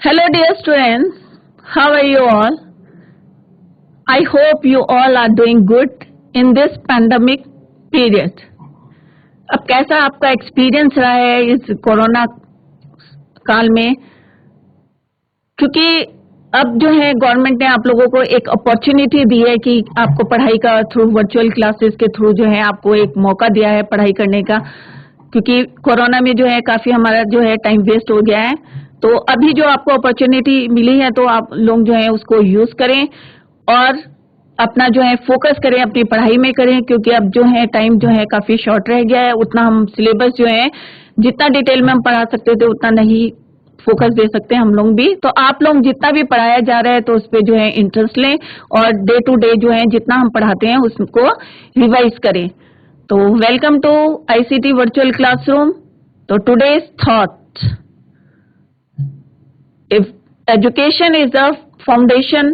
Hello dear students, how are you all? I hope you all are doing good in this pandemic period. अब कैसा आपका experience रहा है इस corona काल में? क्योंकि अब जो है गवर्नमेंट ने आप लोगों को एक अपॉर्चुनिटी दी है कि आपको पढ़ाई का थ्रू वर्चुअल क्लासेस के थ्रू जो है आपको एक मौका दिया है पढ़ाई करने का, क्योंकि कोरोना में जो है काफी हमारा जो है टाइम वेस्ट हो गया है। तो अभी जो आपको अपॉर्चुनिटी मिली है तो आप लोग जो है उसको यूज करें और अपना जो है फोकस करें, अपनी पढ़ाई में करें, क्योंकि अब जो है टाइम जो है काफी शॉर्ट रह गया है। उतना हम सिलेबस जो है जितना डिटेल में हम पढ़ा सकते थे उतना नहीं फोकस दे सकते हम लोग भी। तो आप लोग जितना भी पढ़ाया जा रहा है तो उस पर जो है इंटरेस्ट लें और डे टू डे जो है जितना हम पढ़ाते हैं उसको रिवाइज करें। तो welcome to ICT virtual classroom. तो today's thought, if education is the foundation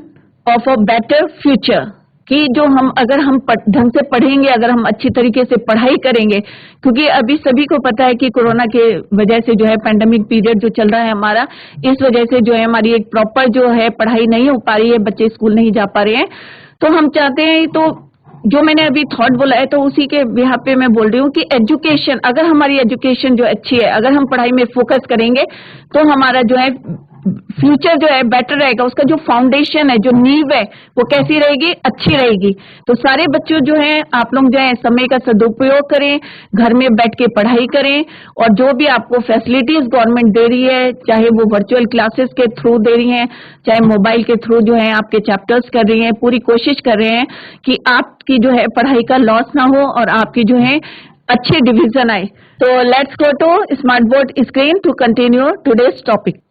of a better future, कि जो हम अगर हम ढंग से पढ़ेंगे, अगर हम अच्छी तरीके से पढ़ाई करेंगे, क्योंकि अभी सभी को पता है कि कोरोना के वजह से जो है पैंडेमिक पीरियड जो चल रहा है हमारा, इस वजह से जो है हमारी एक प्रॉपर जो है पढ़ाई नहीं हो पा रही है, बच्चे स्कूल नहीं जा पा रहे हैं। तो हम चाहते हैं, तो जो मैंने अभी थॉट बोला है तो उसी के बिहाफ पे मैं बोल रही हूँ कि एजुकेशन, अगर हमारी एजुकेशन जो अच्छी है, अगर हम पढ़ाई में फोकस करेंगे तो हमारा जो है फ्यूचर जो है बेटर रहेगा। उसका जो फाउंडेशन है, जो नींव है, वो कैसी रहेगी? अच्छी रहेगी। तो सारे बच्चों जो हैं, आप लोग जो है समय का सदुपयोग करें, घर में बैठ के पढ़ाई करें, और जो भी आपको फैसिलिटीज गवर्नमेंट दे रही है, चाहे वो वर्चुअल क्लासेस के थ्रू दे रही हैं, चाहे मोबाइल के थ्रू जो है आपके चैप्टर्स कर रही हैं, पूरी कोशिश कर रहे हैं कि आपकी जो है पढ़ाई का लॉस ना हो और आपकी जो है अच्छे डिवीजन आए। तो let's go to smart board screen to continue today's topic.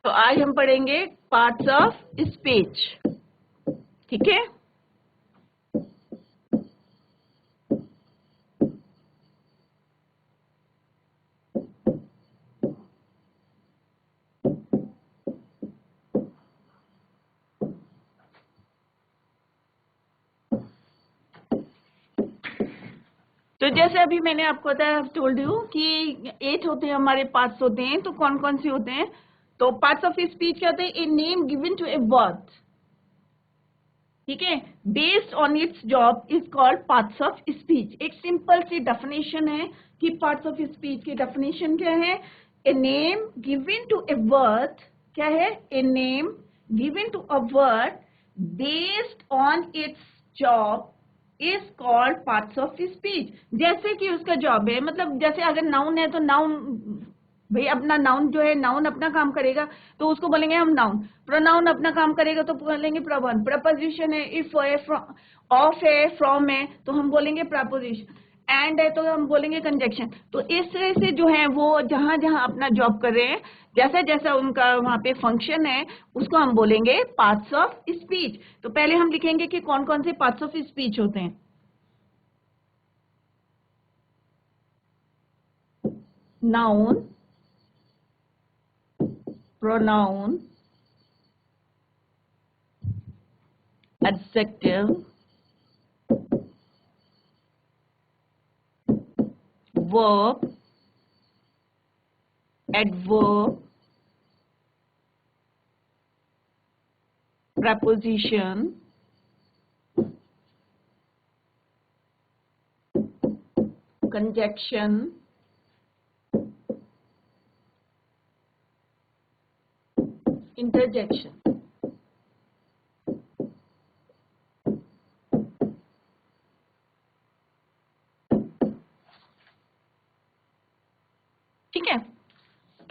तो आज हम पढ़ेंगे पार्ट्स ऑफ स्पीच, ठीक है? तो जैसे अभी मैंने आपको बताया, टोल्ड यू कि 8 होते हैं हमारे, पार्ट्स होते हैं। तो कौन कौन से होते हैं? तो पार्ट्स ऑफ स्पीच क्या होते हैं? A name given to a word, ठीक है, based on its job is called parts of speech. एक सिंपल सी डेफिनेशन है कि पार्ट्स ऑफ स्पीच की डेफिनेशन क्या है? A name given to a word, क्या है? A name given to a word based on its job is called parts of speech. जैसे कि उसका जॉब है, मतलब जैसे अगर नाउन है तो नाउन, भाई अपना नाउन जो है, नाउन अपना काम करेगा तो उसको बोलेंगे हम नाउन। प्रोनाउन अपना काम करेगा तो बोलेंगे प्रवन। प्रपोजिशन है, इफ है, ऑफ है, फ्रॉम है तो हम बोलेंगे प्रपोजिशन, एंड है तो हम बोलेंगे कंजक्शन। तो इस तरह से जो है वो जहां जहां अपना जॉब कर रहे हैं, जैसा जैसा उनका वहां पे फंक्शन है, उसको हम बोलेंगे पार्ट्स ऑफ स्पीच। तो पहले हम लिखेंगे कि कौन कौन से पार्ट्स ऑफ स्पीच होते हैं। Noun, pronoun, adjective, verb, adverb, preposition, conjunction, interjection। ठीक है,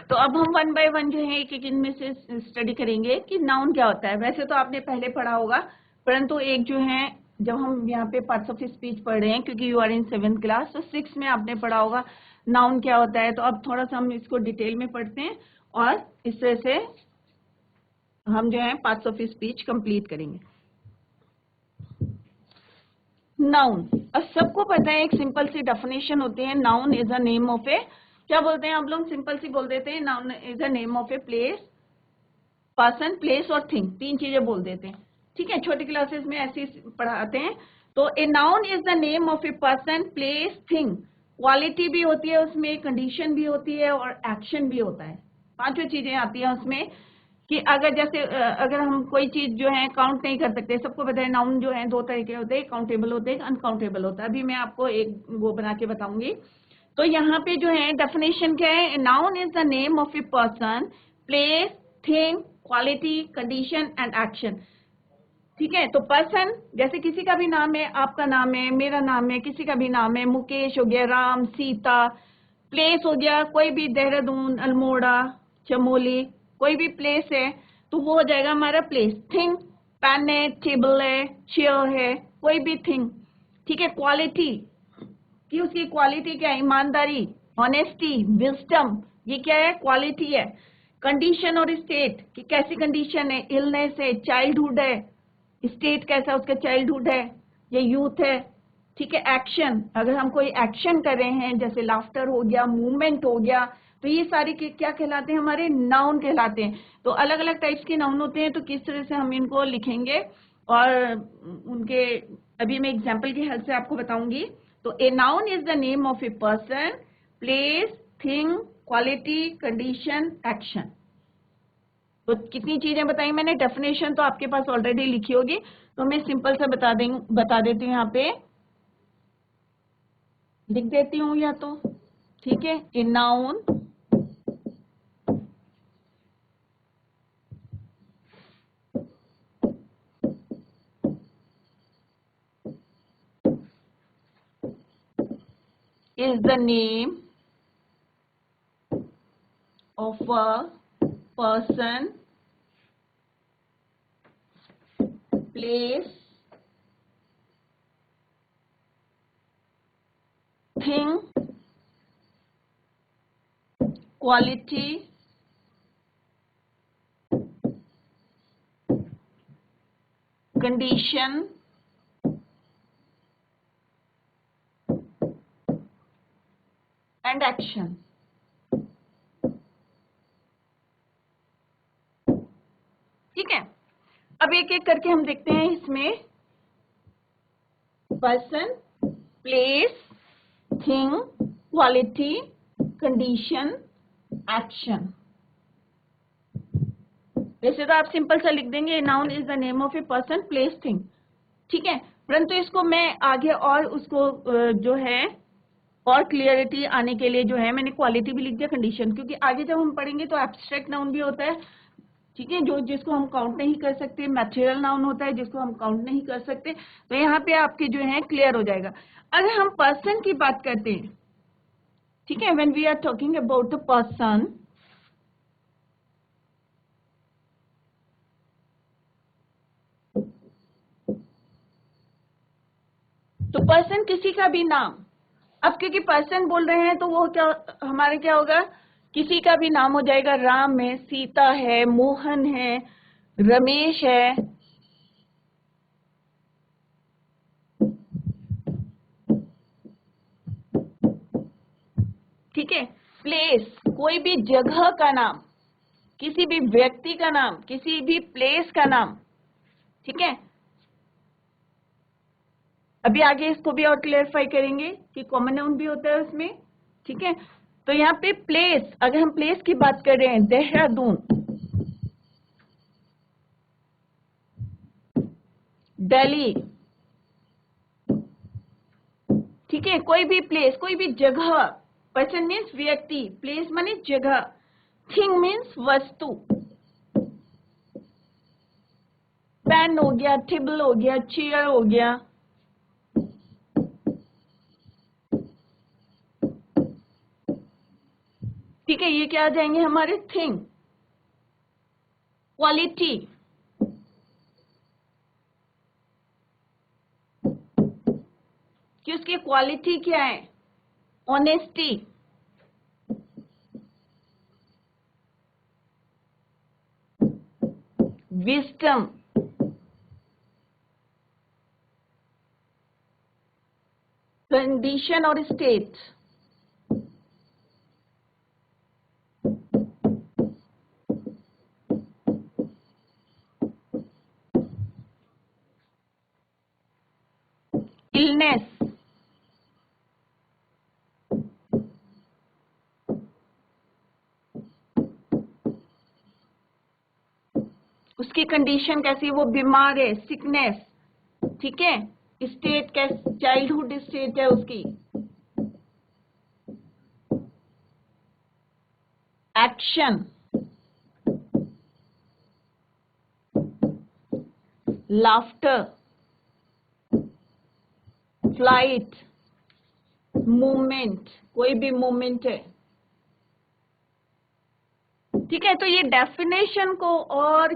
तो अब हम वन बाय वन जो है एक एक इनमें से स्टडी करेंगे कि नाउन क्या होता है। वैसे तो आपने पहले पढ़ा होगा, परंतु एक जो है, जब हम यहाँ पे पार्ट्स ऑफ स्पीच पढ़ रहे हैं, क्योंकि you are in 7th class, तो 6 में आपने पढ़ा होगा नाउन क्या होता है। तो अब थोड़ा सा हम इसको डिटेल में पढ़ते हैं और इस तरह से हम जो है पार्ट्स ऑफ स्पीच कंप्लीट करेंगे। नाउन, अब सबको पता है, एक सिंपल सी डेफिनेशन होती है, noun is a name of a क्या बोलते हैं आप लोग, सिंपल सी बोल देते हैं, noun is the name of a place, person, place और थिंग, तीन चीजें बोल देते हैं। ठीक है, छोटी क्लासेस में ऐसे पढ़ाते हैं। तो a noun is the name of a person, place, thing. Quality भी होती है उसमें, कंडीशन भी होती है और एक्शन भी होता है। पांचों चीजें आती हैं उसमें। कि अगर जैसे अगर हम कोई चीज जो है काउंट नहीं कर सकते, सबको पता है नाउन जो है दो तरह के होते हैं, काउंटेबल होते हैं, अनकाउंटेबल होता है। अभी मैं आपको एक वो बना के बताऊंगी। तो यहाँ पे जो है डेफिनेशन क्या है, noun is the name of a person, place, thing, quality, condition and action. ठीक है, तो पर्सन जैसे किसी का भी नाम है, आपका नाम है, मेरा नाम है, किसी का भी नाम है, मुकेश हो गया, राम, सीता। प्लेस हो गया कोई भी, देहरादून, अल्मोड़ा, चमोली, कोई भी प्लेस है तो वो हो जाएगा हमारा प्लेस। थिंग, पेन है, टेबल है, चेयर है, कोई भी थिंग। ठीक है, क्वालिटी कि उसकी क्वालिटी क्या है, ईमानदारी, ऑनेस्टी, विजडम, ये क्या है, क्वालिटी है। कंडीशन और स्टेट कि कैसी कंडीशन है, इलनेस है, चाइल्डहुड है, स्टेट कैसा उसका, चाइल्डहुड है या यूथ है। ठीक है, एक्शन, अगर हम कोई एक्शन कर रहे हैं जैसे लाफ्टर हो गया, मूवमेंट हो गया, तो ये सारी क्या कहलाते हैं, हमारे नाउन कहलाते हैं। तो अलग अलग टाइप्स के नाउन होते हैं, तो किस तरह से हम इनको लिखेंगे और उनके अभी मैं एग्जाम्पल की हेल्प से आपको बताऊंगी। तो a noun is the name of a person, place, thing, quality, condition, action. तो कितनी चीजें बताई मैंने, डेफिनेशन तो आपके पास ऑलरेडी लिखी होगी, तो मैं सिंपल सा बता देती हूँ, यहाँ पे लिख देती हूँ या तो। ठीक है, a noun is the name of a person, place, thing, quality, condition and action। ठीक है, अब एक एक करके हम देखते हैं इसमें। Person, place, thing, quality, condition, action. वैसे तो आप सिंपल सा लिख देंगे, noun is the name of a person, place, thing. ठीक है, परंतु इसको मैं आगे और उसको जो है और क्लियरिटी आने के लिए जो है मैंने क्वालिटी भी लिख दिया, कंडीशन, क्योंकि आगे जब हम पढ़ेंगे तो एब्स्ट्रैक्ट नाउन भी होता है। ठीक है, जो जिसको हम काउंट नहीं कर सकते, मैटेरियल नाउन होता है जिसको हम काउंट नहीं कर सकते। तो यहाँ पे आपके जो है क्लियर हो जाएगा। अगर हम पर्सन की बात करते हैं, ठीक है, when we are talking about the person, तो पर्सन किसी का भी नाम। अब क्योंकि पर्सन बोल रहे हैं तो वो क्या हमारे क्या होगा, किसी का भी नाम हो जाएगा। राम है, सीता है, मोहन है, रमेश है। ठीक है, प्लेस कोई भी जगह का नाम, किसी भी व्यक्ति का नाम, किसी भी प्लेस का नाम। ठीक है, अभी आगे इसको भी और क्लेरिफाई करेंगे कि कॉमन नाउन भी होता है उसमें। ठीक है, तो यहाँ पे प्लेस, अगर हम प्लेस की बात कर रहे हैं, देहरादून, दिल्ली। ठीक है, कोई भी प्लेस, कोई भी जगह। पर्सन मीन्स व्यक्ति, प्लेस माने जगह, थिंग मीन्स वस्तु। पेन हो गया, टेबल हो गया, चेयर हो गया। ठीक है, ये क्या आ जाएंगे हमारे, थिंग। क्वालिटी, कि उसकी क्वालिटी क्या है, ऑनेस्टी, विजडम, कंडीशन और स्टेट। उसकी कंडीशन कैसी है, वो बीमार है, सिकनेस, ठीक है, स्टेट कैसे, चाइल्डहुड स्टेट है उसकी, एक्शन, लाफ्टर, फ्लाइट, मूवमेंट, कोई भी मूवमेंट है, ठीक है। तो ये डेफिनेशन को और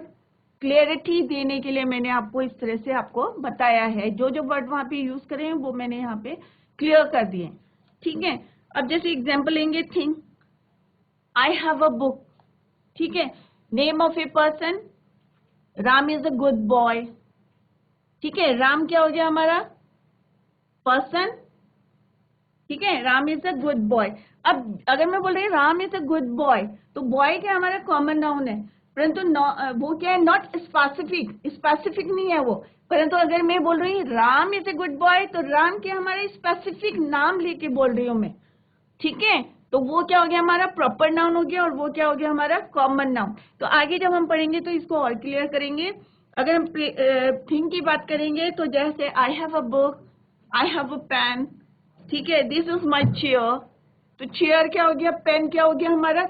क्लियरिटी देने के लिए मैंने आपको इस तरह से आपको बताया है, जो जो वर्ड वहां पे यूज करें वो मैंने यहाँ पे क्लियर कर दिए, ठीक है। अब जैसे एग्जांपल लेंगे, think, I have a book, ठीक है, name of a person, Ram is a good boy, ठीक है, राम क्या हो गया हमारा, पर्सन, ठीक है, Ram is a good boy. अब अगर मैं बोल रही हूँ Ram is a good boy, तो बॉय क्या हमारा कॉमन नाउन है, परंतु वो क्या है, नॉट स्पेसिफिक, स्पेसिफिक नहीं है वो। परंतु अगर मैं बोल रही हूँ Ram is a good boy, तो राम क्या हमारा स्पेसिफिक नाम लेके बोल रही हूँ मैं, ठीक है। तो वो क्या हो गया हमारा प्रॉपर नाउन हो गया, और वो क्या हो गया हमारा कॉमन नाउन। तो आगे जब हम पढ़ेंगे तो इसको और क्लियर करेंगे। अगर हम थिंग की बात करेंगे तो जैसे I have a book, I have a pen, ठीक है, दिस इज माई चेयर, तो चेयर क्या हो गया, पेन क्या हो गया हमारा,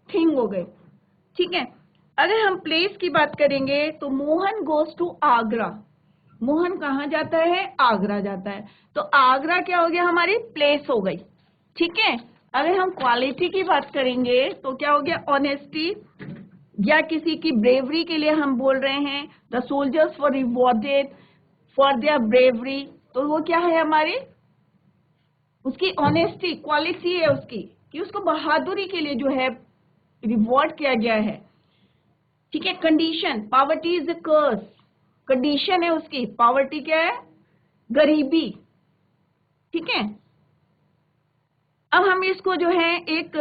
थिंग हो गए, ठीक है। अगर हम प्लेस की बात करेंगे तो मोहन गोज टू आगरा, मोहन कहाँ जाता है, आगरा जाता है, तो आगरा क्या हो गया हमारी प्लेस हो गई, ठीक है। अगर हम क्वालिटी की बात करेंगे तो क्या हो गया, ऑनेस्टी, या किसी की ब्रेवरी के लिए हम बोल रहे हैं the soldiers for rewarded for their bravery, तो वो क्या है हमारी, उसकी ऑनेस्टी क्वालिटी है उसकी, कि उसको बहादुरी के लिए जो है रिवॉर्ड किया गया है, ठीक है। Condition, poverty is a curse, condition है उसकी, पॉवर्टी क्या है, गरीबी, ठीक है। अब हम इसको जो है एक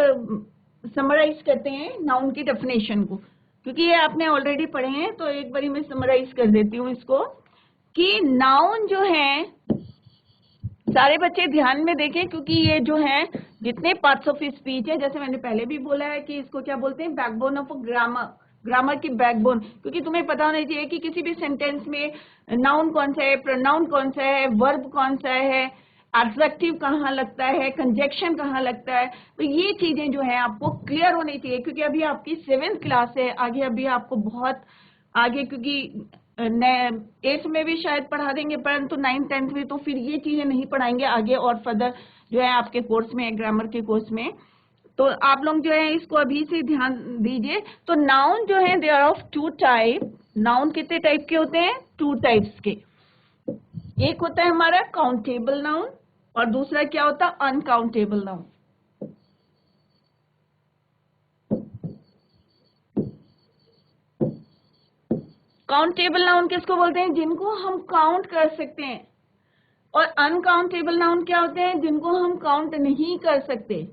समराइज करते हैं नाउन की डेफिनेशन को, क्योंकि ये आपने ऑलरेडी पढ़े हैं, तो एक बारी मैं समराइज कर देती हूँ इसको, कि नाउन जो है, सारे बच्चे ध्यान में देखें, क्योंकि ये जो है जितने पार्ट्स ऑफ स्पीच है, जैसे मैंने पहले भी बोला है कि इसको क्या बोलते हैं, बैकबोन ऑफ ग्रामर, ग्रामर की बैकबोन, क्योंकि तुम्हें पता होना चाहिए कि किसी भी सेंटेंस में नाउन कौन सा है, प्रोनाउन कौन सा है, वर्ब कौन सा है, एडजेक्टिव कहाँ लगता है, कंजक्शन कहाँ लगता है, तो ये चीजें जो है आपको क्लियर होनी चाहिए, क्योंकि अभी आपकी 7th क्लास है, आगे अभी आपको बहुत आगे, क्योंकि 8th में भी शायद पढ़ा देंगे, परंतु 9th 10th में तो फिर ये चीजें नहीं पढ़ाएंगे आगे, और फर्दर जो है आपके कोर्स में, ग्रामर के कोर्स में, तो आप लोग जो है इसको अभी से ध्यान दीजिए। तो नाउन जो है they are of 2 type, noun कितने टाइप के होते हैं, 2 टाइप्स के, एक होता है हमारा काउंटेबल नाउन, और दूसरा क्या होता है, अनकाउंटेबल नाउन। काउंटेबल नाउन किसको बोलते हैं, जिनको हम काउंट कर सकते हैं, और अनकाउंटेबल नाउन क्या होते हैं, जिनको हम काउंट नहीं कर सकते,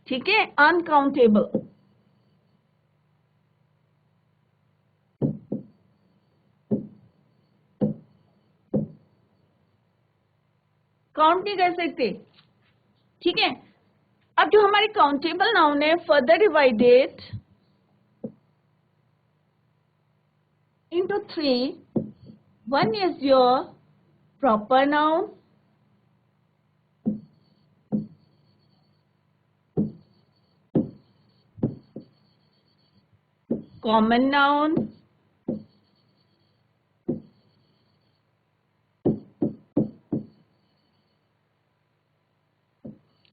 ठीक है, अनकाउंटेबल। काउंट नहीं कर सकते, ठीक है। अब जो हमारी काउंटेबल नाउन है, further divided into 3. One is your proper noun, common noun,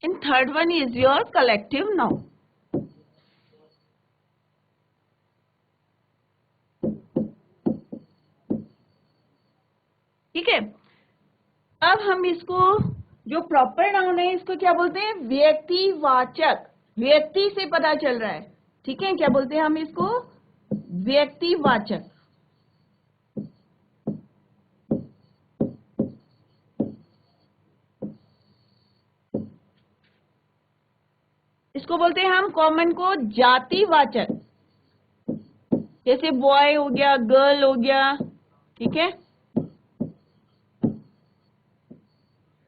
and third one is your collective noun. ठीक है। अब हम इसको, जो प्रॉपर नाउन है, इसको क्या बोलते हैं, व्यक्तिवाचक, व्यक्ति से पता चल रहा है, ठीक है, क्या बोलते हैं हम इसको, व्यक्तिवाचक। इसको बोलते हैं हम कॉमन को जातिवाचक, जैसे बॉय हो गया, गर्ल हो गया, ठीक है,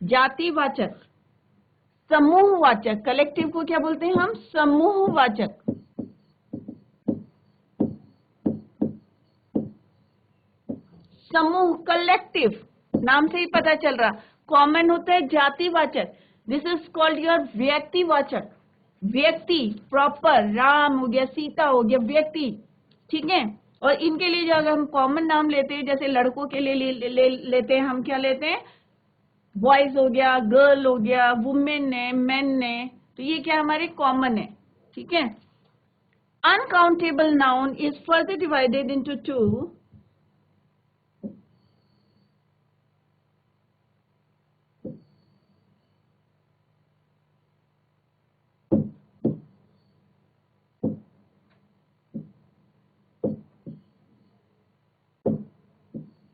जातिवाचक। समूहवाचक, कलेक्टिव को क्या बोलते हैं हम, समूहवाचक। समूह, कलेक्टिव, नाम से ही पता चल रहा। कॉमन होता है जातिवाचक, दिस इज कॉल्ड योर व्यक्तिवाचक। व्यक्ति, प्रॉपर, राम हो गया, सीता हो गया, व्यक्ति, ठीक है। और इनके लिए जो अगर हम कॉमन नाम लेते हैं, जैसे लड़कों के लिए लेते हैं, हम क्या लेते हैं, बॉयज हो गया, गर्ल हो गया, वुमेन है, मेन है, तो ये क्या हमारे कॉमन है, ठीक है। Uncountable noun is further divided into two.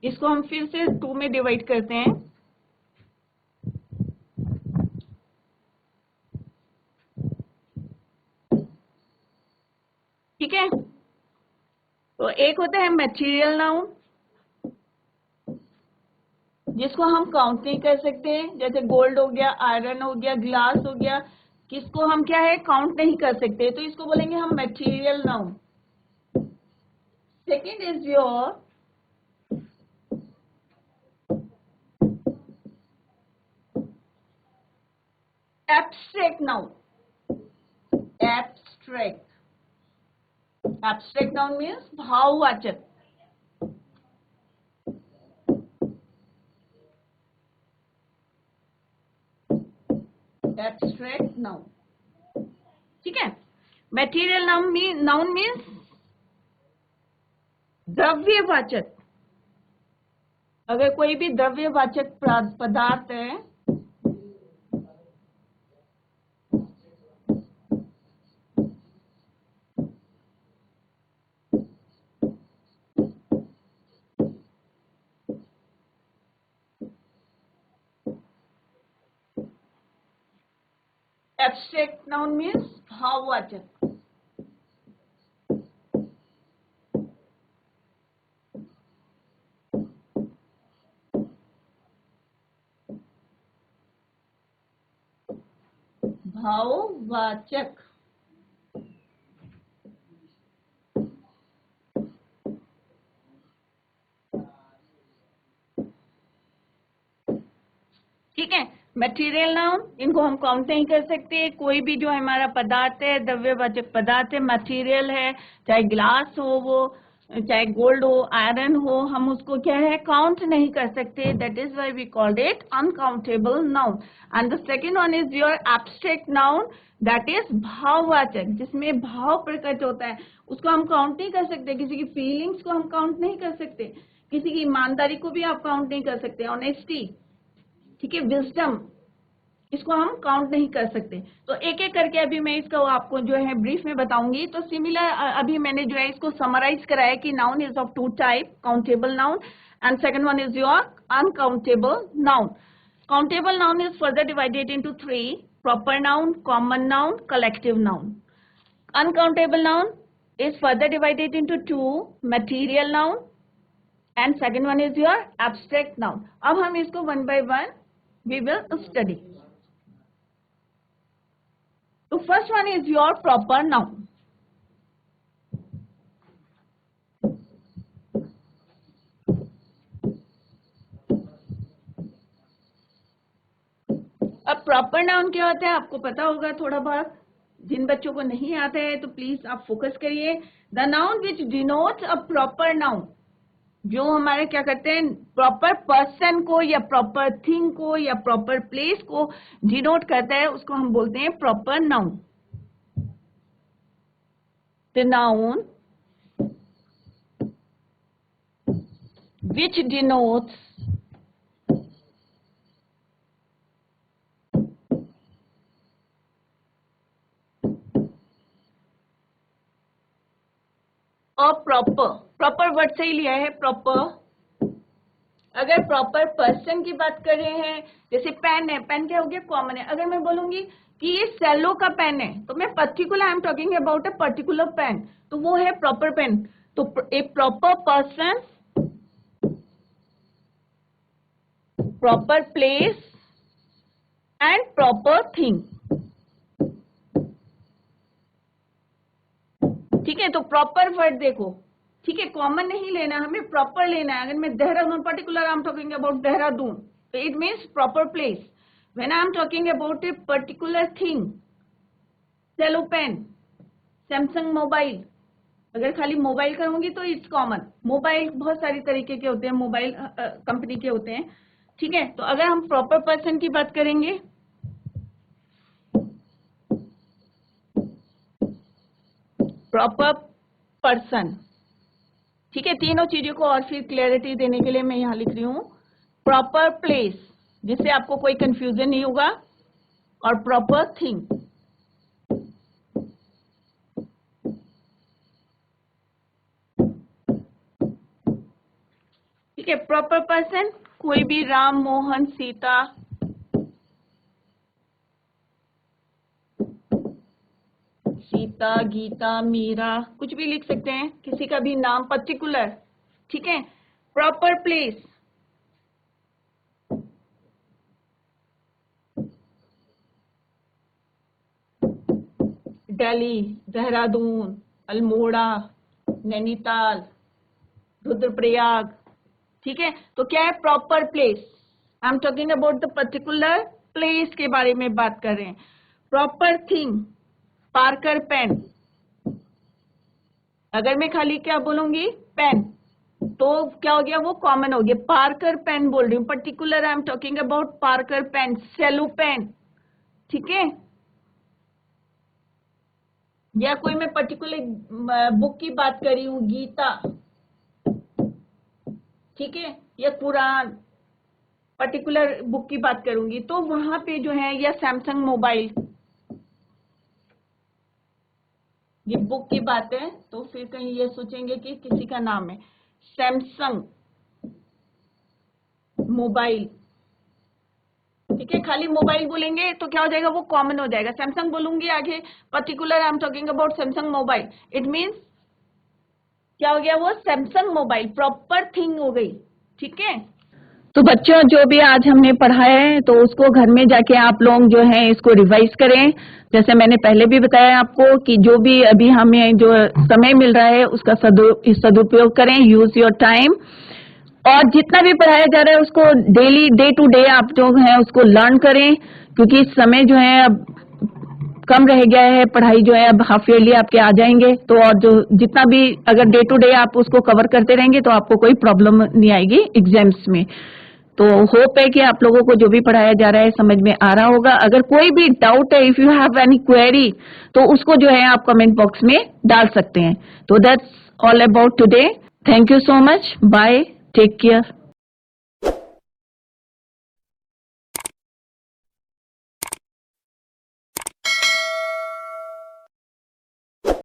इसको हम फिर से टू में डिवाइड करते हैं। ठीक है, तो एक होता है मटेरियल नाउन, जिसको हम काउंट नहीं कर सकते, जैसे गोल्ड हो गया, आयरन हो गया, ग्लास हो गया, किसको हम क्या है काउंट नहीं कर सकते, तो इसको बोलेंगे हम material noun. Second is your abstract noun. Abstract, abstract noun means भाववाचक। एब्स्ट्रैक्ट नाउन, ठीक है। मटेरियल नाउन मीन्स द्रव्यवाचक। अगर कोई भी द्रव्यवाचक पदार्थ है, एब्स्ट्रैक्ट नाउन मीन्स भाववाचक। भाववाचक, ठीक है। मटेरियल नाउन, इनको हम काउंट नहीं कर सकते, कोई भी जो हमारा पदार्थ है, द्रव्यवाचक पदार्थ है, मटेरियल है, चाहे ग्लास हो, वो चाहे गोल्ड हो, आयरन हो, हम उसको क्या है काउंट नहीं कर सकते, that is why we called it uncountable noun. And the second one is your abstract noun, that is भाववाचक, जिसमें भाव प्रकट होता है, उसको हम काउंट नहीं कर सकते। किसी की फीलिंग्स को हम काउंट नहीं कर सकते, किसी की ईमानदारी को भी आप काउंट नहीं कर सकते, ऑनेस्टी, ठीक है, विजडम, इसको हम काउंट नहीं कर सकते। तो एक एक करके अभी मैं इसको आपको जो है ब्रीफ में बताऊंगी। तो सिमिलर अभी मैंने जो है इसको समराइज कराया कि noun is of two type, countable noun and second one is your uncountable noun. Countable noun is further divided into three: proper noun, common noun, collective noun. Uncountable noun is further divided into two: material noun and second one is your abstract noun. अब हम इसको one by one we will study. So first one is your proper noun. अब proper noun क्या होता है आपको पता होगा थोड़ा बहुत, जिन बच्चों को नहीं आता है तो प्लीज आप फोकस करिए। The noun which denotes a proper noun, जो हमारे क्या करते हैं प्रॉपर पर्सन को या प्रॉपर थिंग को या प्रॉपर प्लेस को डिनोट करता है, उसको हम बोलते हैं proper noun. The noun which denotes a proper, proper word से ही लिया है प्रॉपर। अगर प्रॉपर पर्सन की बात कर रहे हैं, जैसे पेन है, पेन क्या हो गया कॉमन है। अगर मैं बोलूंगी कि ये सेलो का पेन है, तो मैं particular I am talking about a particular pen, तो वो है प्रॉपर पेन। तो a proper person, proper place and proper thing, ठीक है। तो प्रॉपर वर्ड देखो, ठीक है, कॉमन नहीं लेना, हमें प्रॉपर लेना है। अगर मैं Dehradun, particular I am talking about Dehradun, तो it means proper place. When I am talking about a particular thing, Cello pen, Samsung mobile, अगर खाली मोबाइल कहूंगी तो इट्स कॉमन। मोबाइल बहुत सारी तरीके के होते हैं, मोबाइल कंपनी के होते हैं, ठीक है। तो अगर हम प्रॉपर पर्सन की बात करेंगे, प्रॉपर पर्सन, ठीक है। तीनों चीजों को और फिर क्लैरिटी देने के लिए मैं यहां लिख रही हूं प्रॉपर प्लेस, जिससे आपको कोई कंफ्यूजन नहीं होगा, और प्रॉपर थिंग। ठीक है, प्रॉपर पर्सन कोई भी, राम, मोहन, सीता, गीता, मीरा, कुछ भी लिख सकते हैं, किसी का भी नाम पर्टिकुलर, ठीक है। प्रॉपर प्लेस, दिल्ली, देहरादून, अल्मोड़ा, नैनीताल, रुद्रप्रयाग, ठीक है। तो क्या है proper place, I am talking about the particular place के बारे में बात कर रहे हैं। प्रॉपर थिंग, पार्कर पेन, अगर मैं खाली क्या बोलूंगी पेन, तो क्या हो गया, वो कॉमन हो गया। पार्कर पेन बोल रही हूँ, particular I am talking about Parker pen, Cello pen, ठीक है। या कोई मैं पर्टिकुलर बुक की बात कर रही हूँ, गीता, ठीक है, या कुरान, पर्टिकुलर बुक की बात करूंगी तो वहां पे जो है, या सैमसंग मोबाइल, ये बुक की बात है, तो फिर कहीं ये सोचेंगे कि किसी का नाम है, सैमसंग मोबाइल, ठीक है। खाली मोबाइल बोलेंगे तो क्या हो जाएगा, वो कॉमन हो जाएगा। सैमसंग बोलूंगी आगे, particular I am talking about Samsung mobile, it means क्या हो गया, वो सैमसंग मोबाइल प्रॉपर थिंग हो गई, ठीक है। तो बच्चों, जो भी आज हमने पढ़ा है, तो उसको घर में जाके आप लोग जो है इसको रिवाइज करें। जैसे मैंने पहले भी बताया आपको कि जो भी अभी हमें जो समय मिल रहा है उसका सदुपयोग करें, यूज योर टाइम। और जितना भी पढ़ाया जा रहा है उसको डेली, डे टू डे आप जो है उसको लर्न करें, क्योंकि समय जो है अब कम रह गया है। पढ़ाई जो है अब हाफ ईयरली आपके आ जाएंगे, तो और जो जितना भी अगर डे टू डे आप उसको कवर करते रहेंगे तो आपको कोई प्रॉब्लम नहीं आएगी एग्जाम्स में। तो होप है कि आप लोगों को जो भी पढ़ाया जा रहा है समझ में आ रहा होगा। अगर कोई भी डाउट है, if you have any query, तो उसको जो है आप कमेंट बॉक्स में डाल सकते हैं। तो that's all about today. Thank you so much, bye, take care.